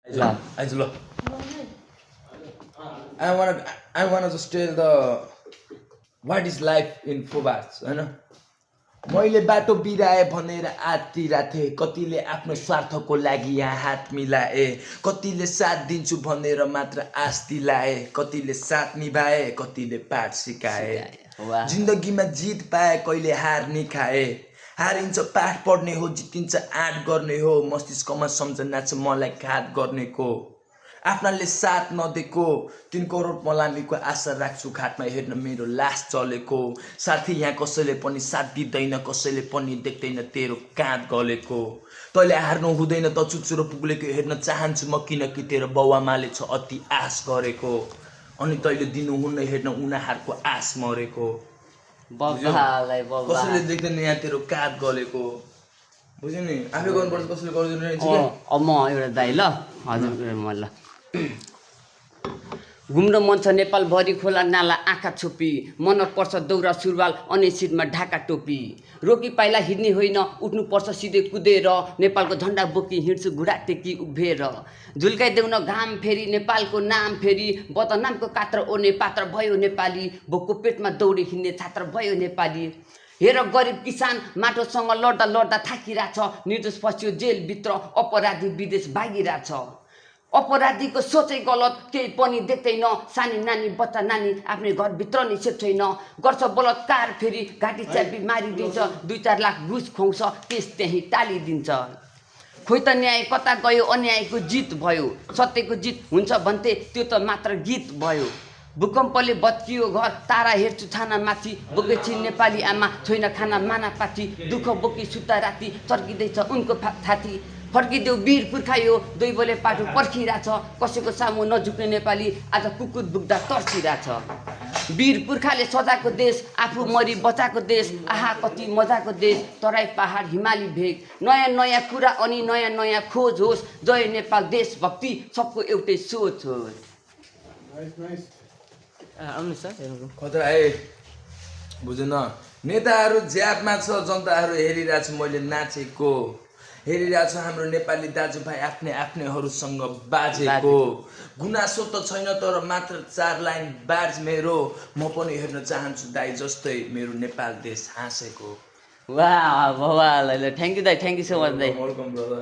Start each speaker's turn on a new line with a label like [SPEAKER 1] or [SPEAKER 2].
[SPEAKER 1] Angelo, I wanna just tell the what is life in Fobats, होइन मैले बाटो बिराए भनेर आत्तिराथे कतिले आफ्नो स्वार्थको लागि यहाँ हात मिलाए कतिले साथ दिन्छु भनेर मात्र आश दिलाए कतिले साथ निभाए कतिले पाठ सिकाए जिन्दगीमा जित पाए कहिले हार नि खाए हारिन्छ पाठ पढ्ने हो जितिन्छ आँट गर्ने हो मस्तिष्कमा सम्झना छ मलाई घात गर्नेको आफ्नाले साथ नदिएको 3 करोड मलामीको आशा राख्छु घाटमा हेर्न मेरो लास चलेको साथी यहाँ कसैले पनि साथ दिँदैन कसैले पनि देख्दैन तेरो काँध गलेको तैले हार्नु हुँदैन त चुचुरो पुग्लेको हेर्न चाहन्छु म किनकि तेरो बाउआमाले छ अति आश गरेको अनि तैले दिनुहुन्न हेर्न उनीहरूको आश मरेको कसैले देख्दैन यहाँ तेरो काँध गलेको बुझ्यो नि आफै गर्नुपर्छ कसैले गर्दैन रहेछ के
[SPEAKER 2] अब म एउटा दाइ ल हजुर म ल घुम्न मन छ नेपालभरि खोला नाला आँखा छोपी मन पर्छ दौरा सुरुवाल अनि सिरमा ढाका टोपी रोकी पाइला हिँड्ने होइन उठ्नुपर्छ सिधै कुदेर नेपालको झन्डा बोकी हिँड्छु घुँडा टेकी उभिएर झुल्काइदेऊ न घाम फेरि नेपालको नाम फेरि बदनामको कात्र ओर्ने पात्र भयो नेपाली भोकको पेटमा दौडी हिँड्ने छात्र भयो नेपाली हेर गरिब किसान माटोसँग लड्दा लड्दा थाकिरहेछ निर्दोष फस्यो जेलभित्र अपराधी विदेश भागिरहेछ अपराधीको सोचै गलत केही पनि देख्दैन सानी नानी बच्चा नानी आफ्नै घरभित्र नि सेफ छैन गर्छ बलात्कार फेरि घाँटी च्यापी मारिदिन्छ 2-4 लाख घुस खुवाउँछ केस त्यहीँ टालिदिन्छ खोइ त न्याय कता गयो अन्यायको जित भयो सत्यको जित हुन्छ भन्थे त्यो त मात्र गीत भयो भूकम्पले भत्कियो घर तारा हेर्छु छाना माथि बोकेछि नेपाली आमा छैन खाना माना पाथी दुःख बोकी सुत्ता राति चर्किँदैछ उनको छाती फर्किदेऊ वीर पुर्खायो दैवले पाटो पर्खिरहेछ कसैको सामु नझुक्ने नेपाली आज कुकुर बुक्दा तर्सिरहेछ वीर पुर्खाले सजाको देश आफू मरि बचाएको देश आहा कति मजाको देश तराई पहाड हिमाली भेग नयाँ नयाँ कुरा अनि नयाँ नयाँ खोज होस् जय नेपाल देशभक्ति सबको एउटै सोच होस्
[SPEAKER 1] खतरा है बुझेन नेताहरू ज्यापमा छ जनताहरू हेरिरहेछ मैले नाचेको हेरिरहेछ हाम्रो नेपाली दाजुभाइ आफ्नै आफ्नैहरूसँग बाजेको गुनासो त छैन तर मात्र 4 लाइन बाज मेरो म पनि हेर्न चाहन्छु दाइ जस्तै मेरो नेपाल देश हाँसेको
[SPEAKER 2] वाह वाह थ्याङ्क यू दाइ थ्याङ्क यू सो मच दाइ
[SPEAKER 1] वेलकम ब्रदर